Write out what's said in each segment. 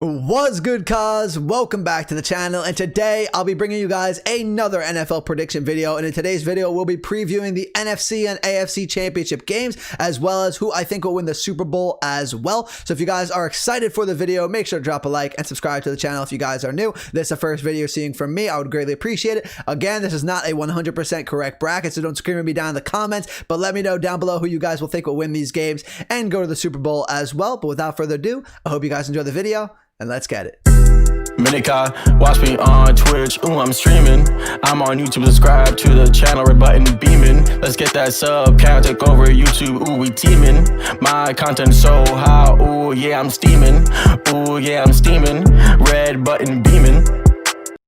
What's good, cuz? Welcome back to the channel, and today I'll be bringing you guys another NFL prediction video. And in today's video, we'll be previewing the NFC and AFC Championship games, as well as who I think will win the Super Bowl as well. So if you guys are excited for the video, make sure to drop a like and subscribe to the channel if you guys are new. This is the first video you're seeing from me. I would greatly appreciate it. Again, this is not a 100% correct bracket, so don't scream at me down in the comments, but let me know down below who you guys will think will win these games and go to the Super Bowl as well. But without further ado, I hope you guys enjoy the video. And let's get it. Minika, watch me on Twitch, ooh, I'm streaming. I'm on YouTube, subscribe to the channel, red button beaming. Let's get that sub count, take over YouTube, ooh, we teaming. My content so high, ooh, yeah, I'm steaming. Ooh, yeah, I'm steaming. Red button beaming.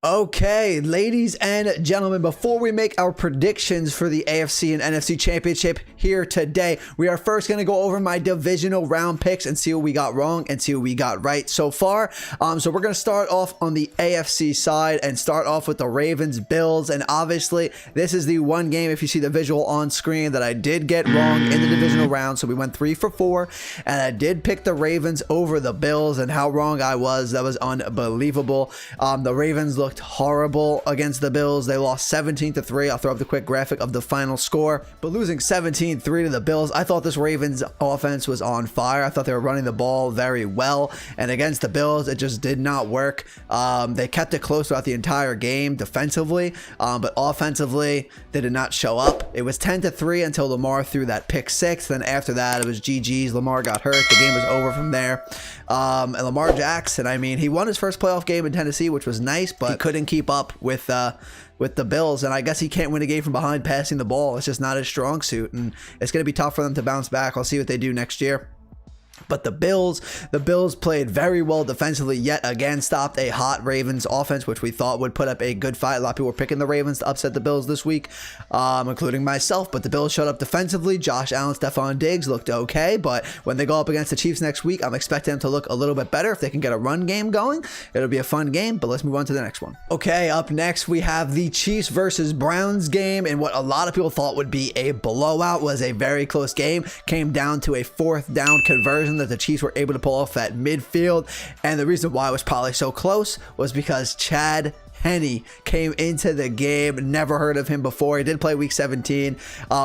Okay, ladies and gentlemen, before we make our predictions for the AFC and NFC Championship here today, we are first going to go over my divisional round picks and see what we got wrong and see what we got right so far. So we're going to start off on the AFC side and start off with the Ravens Bills. And obviously, this is the one game, if you see the visual on screen, that I did get wrong in the divisional round. So we went 3 for 4, and I did pick the Ravens over the Bills, and how wrong I was, that was unbelievable. The Ravens looked horrible against the Bills. They lost 17-3. I'll throw up the quick graphic of the final score, but losing 17-3 to the Bills, I thought this Ravens offense was on fire. I thought they were running the ball very well, and against the Bills, it just did not work. They kept it close throughout the entire game defensively, but offensively, they did not show up. It was 10-3 until Lamar threw that pick 6. Then after that, it was GG's. Lamar got hurt. The game was over from there. And Lamar Jackson, I mean, he won his first playoff game in Tennessee, which was nice, but he couldn't keep up with the Bills, and I guess he can't win a game from behind passing the ball. It's just not his strong suit, and it's going to be tough for them to bounce back. I'll see what they do next year. But the Bills played very well defensively, yet again stopped a hot Ravens offense, which we thought would put up a good fight. A lot of people were picking the Ravens to upset the Bills this week, including myself. But the Bills showed up defensively. Josh Allen, Stephon Diggs looked okay, but when they go up against the Chiefs next week, I'm expecting them to look a little bit better. If they can get a run game going, it'll be a fun game. But let's move on to the next one. Okay, up next we have the Chiefs versus Browns game, and what a lot of people thought would be a blowout was a very close game. Came down to a 4th down conversion that the Chiefs were able to pull off at midfield, and the reason why it was probably so close was because Chad Henne came into the game. Never heard of him before. He did play week 17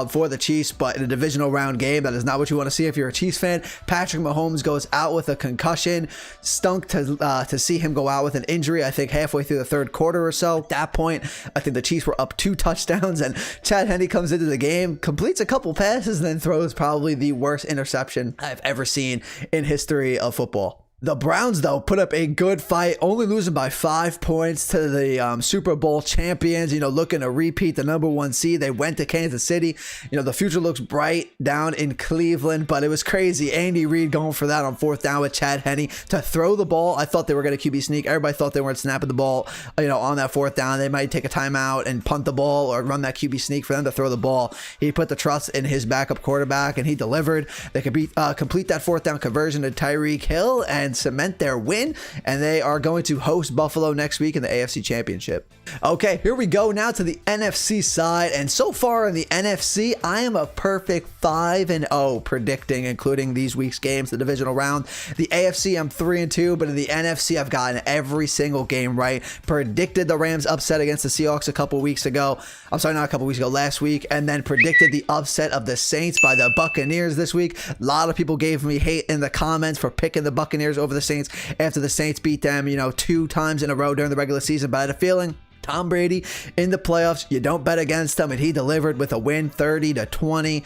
for the Chiefs, but in a divisional round game, that is not what you want to see if you're a Chiefs fan. Patrick Mahomes goes out with a concussion. Stunk to see him go out with an injury, I think halfway through the 3rd quarter or so. At that point, I think the Chiefs were up 2 touchdowns, and Chad Henne comes into the game, completes a couple passes, and then throws probably the worst interception I've ever seen in history of football. The Browns, though, put up a good fight, only losing by 5 points to the Super Bowl champions, looking to repeat the #1 seed. They went to Kansas City. The future looks bright down in Cleveland, but it was crazy. Andy Reid going for that on 4th down with Chad Henne to throw the ball. I thought they were going to QB sneak. Everybody thought they weren't snapping the ball, on that 4th down. They might take a timeout and punt the ball or run that QB sneak for them to throw the ball. He put the trust in his backup quarterback, and he delivered. They could complete that 4th down conversion to Tyreek Hill and cement their win, and they are going to host Buffalo next week in the AFC Championship. Okay, here we go now to the NFC side, and so far in the NFC, I am a perfect 5-0 predicting, including these week's games, the divisional round. The AFC, I'm 3-2, but in the NFC, I've gotten every single game right. Predicted the Rams upset against the Seahawks a couple weeks ago. I'm sorry, not a couple weeks ago, last week, and then predicted the upset of the Saints by the Buccaneers this week. A lot of people gave me hate in the comments for picking the Buccaneers over the Saints after the Saints beat them, 2 times in a row during the regular season, but I had a feeling Tom Brady in the playoffs, you don't bet against him, and he delivered with a win, 30-20.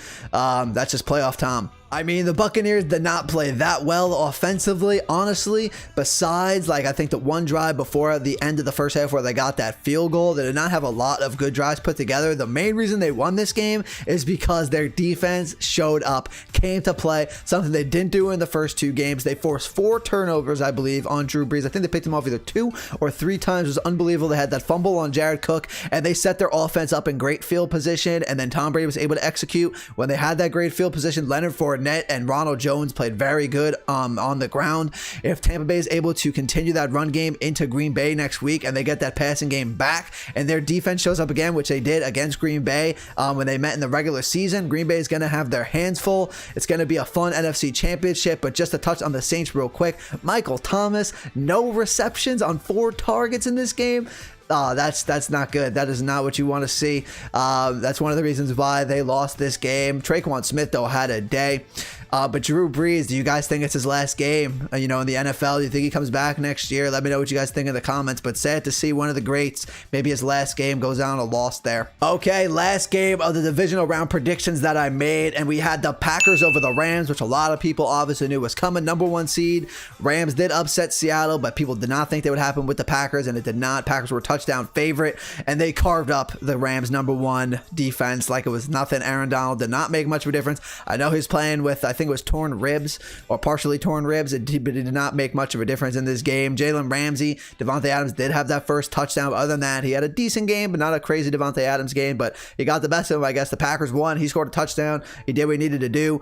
That's just playoff Tom. I mean, the Buccaneers did not play that well offensively, honestly. Besides, I think the one drive before the end of the first half where they got that field goal, they did not have a lot of good drives put together. The main reason they won this game is because their defense showed up, came to play, something they didn't do in the first 2 games. They forced 4 turnovers, I believe, on Drew Brees. I think they picked him off either 2 or 3 times. It was unbelievable. They had that fumble on Jared Cook, and they set their offense up in great field position, and then Tom Brady was able to execute. When they had that great field position, Leonard Fournette Fournette and Ronald Jones played very good on the ground. If Tampa Bay is able to continue that run game into Green Bay next week and they get that passing game back and their defense shows up again, which they did against Green Bay when they met in the regular season, Green Bay is going to have their hands full. It's going to be a fun NFC Championship. But just to touch on the Saints real quick, Michael Thomas, no receptions on 4 targets in this game. That's not good. That is not what you want to see. That's one of the reasons why they lost this game. Traquan Smith, though, had a day. But Drew Brees, do you guys think it's his last game, in the NFL? Do you think he comes back next year? Let me know what you guys think in the comments. But sad to see one of the greats, maybe his last game goes down a loss there. Okay, last game of the divisional round predictions that I made. And we had the Packers over the Rams, which a lot of people obviously knew was coming. #1 seed. Rams did upset Seattle, but people did not think they would happen with the Packers, and it did not. Packers were touchdown favorite, and they carved up the Rams' #1 defense like it was nothing. Aaron Donald did not make much of a difference. I know he's playing with, I think it was torn ribs or partially torn ribs, but it did not make much of a difference in this game. Jalen Ramsey, Devontae Adams did have that first touchdown. Other than that, he had a decent game, but not a crazy Devontae Adams game, but he got the best of him. I guess the Packers won. He scored a touchdown. He did what he needed to do.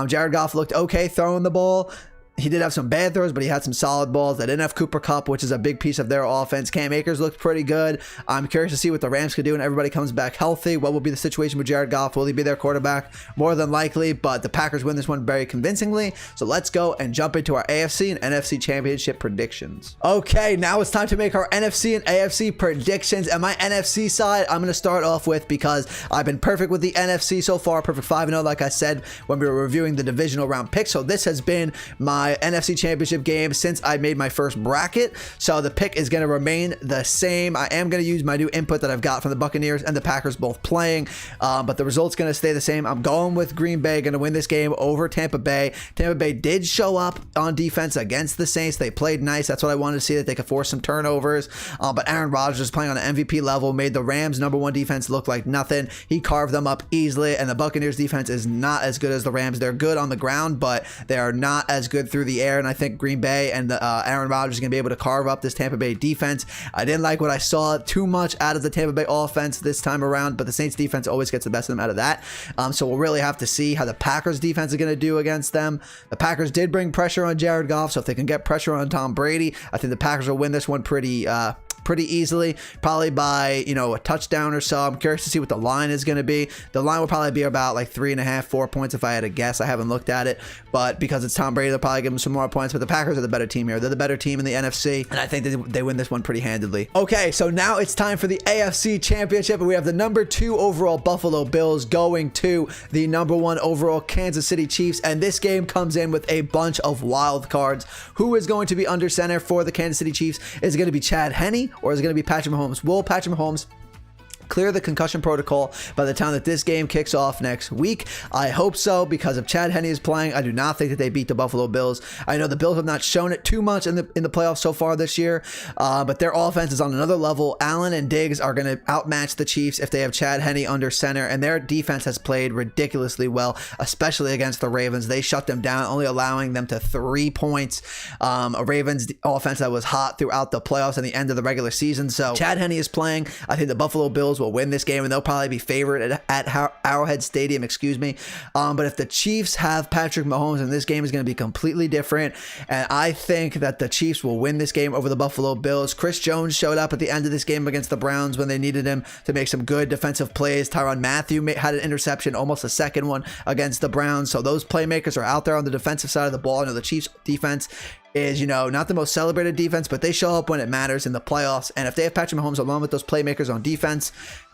Jared Goff looked okay throwing the ball. He did have some bad throws, but he had some solid balls. They didn't have Cooper Kupp, which is a big piece of their offense. Cam Akers looked pretty good. I'm curious to see what the Rams could do when everybody comes back healthy. What will be the situation with Jared Goff? Will he be their quarterback? More than likely, but the Packers win this one very convincingly. So let's go and jump into our AFC and NFC Championship predictions. Okay, now it's time to make our NFC and AFC predictions. And my NFC side, I'm going to start off with, because I've been perfect with the NFC so far, perfect 5-0, like I said when we were reviewing the divisional round picks. So this has been my NFC Championship game since I made my first bracket. So the pick is going to remain the same. I am going to use my new input that I've got from the Buccaneers and the Packers both playing, but the result's going to stay the same. I'm going with Green Bay, going to win this game over Tampa Bay. Tampa Bay did show up on defense against the Saints. They played nice. That's what I wanted to see, that they could force some turnovers. But Aaron Rodgers is playing on an MVP level, made the Rams' #1 defense look like nothing. He carved them up easily, and the Buccaneers defense is not as good as the Rams. They're good on the ground, but they are not as good through the air. And I think Green Bay and Aaron Rodgers are going to be able to carve up this Tampa Bay defense. I didn't like what I saw too much out of the Tampa Bay offense this time around, but the Saints defense always gets the best of them out of that. So we'll really have to see how the Packers defense is going to do against them. The Packers did bring pressure on Jared Goff, so if they can get pressure on Tom Brady, I think the Packers will win this one pretty easily, probably by a touchdown or so. I'm curious to see what the line is going to be. The line will probably be about like 3.5, 4 points if I had to guess. I haven't looked at it, but because it's Tom Brady, they'll probably give him some more points. But the Packers are the better team here. They're the better team in the NFC, and I think they win this one pretty handedly. Okay, so now it's time for the AFC Championship, and we have the #2 overall Buffalo Bills going to the #1 overall Kansas City Chiefs, and this game comes in with a bunch of wild cards. Who is going to be under center for the Kansas City Chiefs? Is it going to be Chad Henne, or is it going to be Patrick Mahomes? Will Patrick Mahomes clear the concussion protocol by the time that this game kicks off next week? I hope so, because if Chad Henne is playing, I do not think that they beat the Buffalo Bills. I know the Bills have not shown it too much in the playoffs so far this year, but their offense is on another level. Allen and Diggs are going to outmatch the Chiefs if they have Chad Henne under center, and their defense has played ridiculously well, especially against the Ravens. They shut them down, only allowing them to 3 points. A Ravens offense that was hot throughout the playoffs and the end of the regular season. So Chad Henne is playing. I think the Buffalo Bills will win this game, and they'll probably be favored at Arrowhead Stadium, but if the Chiefs have Patrick Mahomes, and this game is going to be completely different, and I think that the Chiefs will win this game over the Buffalo Bills. Chris Jones showed up at the end of this game against the Browns when they needed him to make some good defensive plays. Tyrann Mathieu had an interception, almost a second one, against the Browns. So those playmakers are out there on the defensive side of the ball. I know the Chiefs defense is, not the most celebrated defense, but they show up when it matters in the playoffs. And if they have Patrick Mahomes along with those playmakers on defense,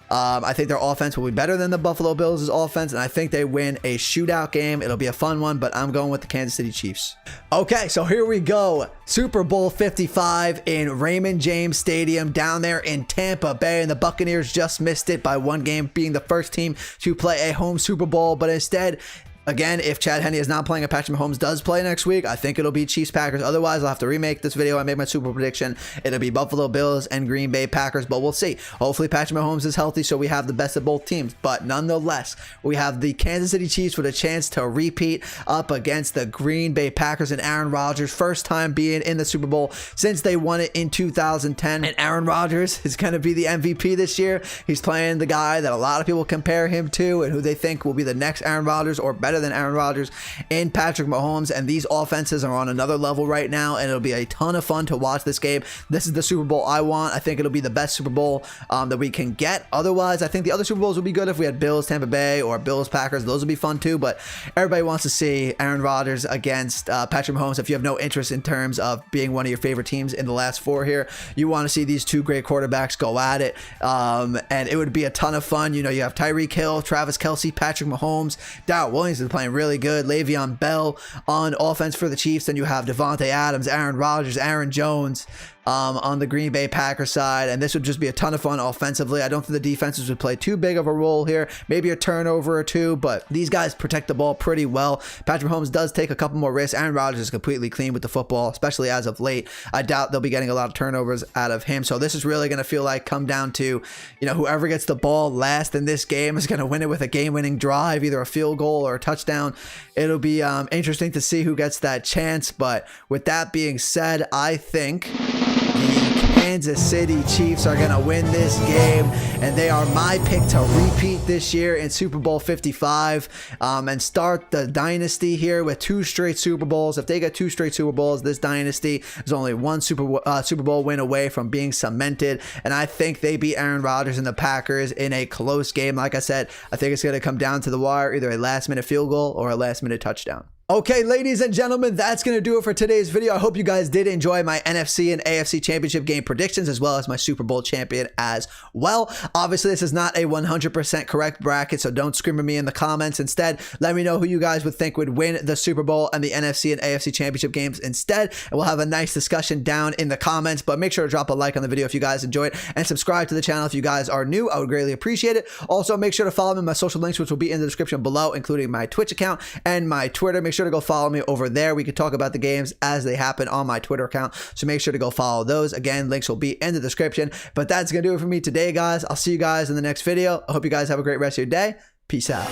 I think their offense will be better than the Buffalo Bills' offense, and I think they win a shootout game. It'll be a fun one, but I'm going with the Kansas City Chiefs. Okay, so here we go. Super Bowl 55 in Raymond James Stadium down there in Tampa Bay, and the Buccaneers just missed it by 1 game, being the first team to play a home Super Bowl, but instead, again, if Chad Henne is not playing and Patrick Mahomes does play next week, I think it'll be Chiefs-Packers. Otherwise, I'll have to remake this video. I made my Super Bowl prediction. It'll be Buffalo Bills and Green Bay Packers, but we'll see. Hopefully, Patrick Mahomes is healthy, so we have the best of both teams. But nonetheless, we have the Kansas City Chiefs with a chance to repeat up against the Green Bay Packers and Aaron Rodgers. First time being in the Super Bowl since they won it in 2010. And Aaron Rodgers is going to be the MVP this year. He's playing the guy that a lot of people compare him to and who they think will be the next Aaron Rodgers or better better than Aaron Rodgers and Patrick Mahomes, and these offenses are on another level right now, and it'll be a ton of fun to watch this game. This is the Super Bowl I want. I think it'll be the best Super Bowl that we can get. Otherwise, I think the other Super Bowls would be good if we had Bills, Tampa Bay, or Bills, Packers. Those would be fun too, but everybody wants to see Aaron Rodgers against Patrick Mahomes. If you have no interest in terms of being one of your favorite teams in the last 4 here, you want to see these two great quarterbacks go at it, and it would be a ton of fun. You know, you have Tyreek Hill, Travis Kelce, Patrick Mahomes, Darrell Williams is playing really good, Le'Veon Bell on offense for the Chiefs. Then you have Devontae Adams, Aaron Rodgers, Aaron Jones on the Green Bay Packers side, and this would just be a ton of fun offensively. I don't think the defenses would play too big of a role here, maybe a turnover or two, but these guys protect the ball pretty well. Patrick Mahomes does take a couple more risks. Aaron Rodgers is completely clean with the football, especially as of late. I doubt they'll be getting a lot of turnovers out of him, so this is really going to feel like come down to, you know, whoever gets the ball last in this game is going to win it with a game-winning drive, either a field goal or a touchdown. It'll be interesting to see who gets that chance, but with that being said, I think the Kansas City Chiefs are going to win this game, and they are my pick to repeat this year in Super Bowl 55 and start the dynasty here with 2 straight Super Bowls. If they get 2 straight Super Bowls, this dynasty is only 1 Super Bowl win away from being cemented, and I think they beat Aaron Rodgers and the Packers in a close game. Like I said, I think it's going to come down to the wire, either a last-minute field goal or a last-minute touchdown. Okay, ladies and gentlemen, that's going to do it for today's video. I hope you guys did enjoy my NFC and AFC Championship game predictions, as well as my Super Bowl champion as well. Obviously, this is not a 100% correct bracket, so don't scream at me in the comments. Instead, let me know who you guys would think would win the Super Bowl and the NFC and AFC Championship games instead, and we'll have a nice discussion down in the comments. But make sure to drop a like on the video if you guys enjoyed, and subscribe to the channel if you guys are new. I would greatly appreciate it. Also, make sure to follow me on my social links, which will be in the description below, including my Twitch account and my Twitter. Make sure to go follow me over there. We can talk about the games as they happen on my Twitter account, so make sure to go follow those. Again, links will be in the description. But that's gonna do it for me today, guys. I'll see you guys in the next video. I hope you guys have a great rest of your day. Peace out.